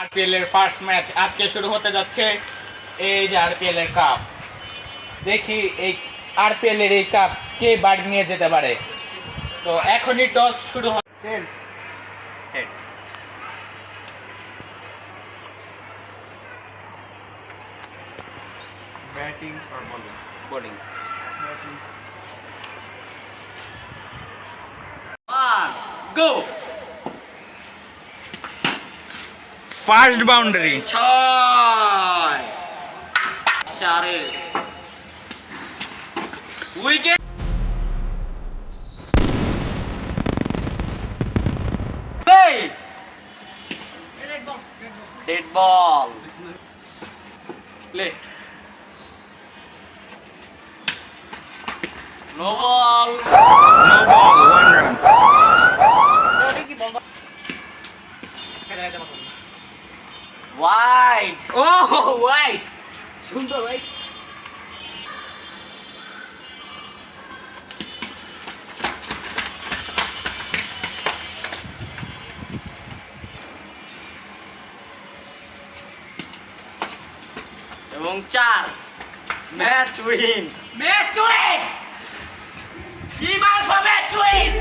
RPL এর first match আজকে শুরু হতে যাচ্ছে। এই যে আরপিএল এর কাপ, দেখি এই আরপিএল এর এই কাপ কে বাড়ি নিয়ে যেতে পারে। তো এখনই টস শুরু হচ্ছে। হেড ব্যাটিং আর bowling. Bowling. Batting go. First boundary. 6 চারে wicket. Dead ball. Play. No ball. No ball, 1 run. Wide. ও ওয়াইড, সুন্দর ওয়াইড। এবং 4 ম্যাচ উইন। Match win. কি মারবে ম্যাচ উইন।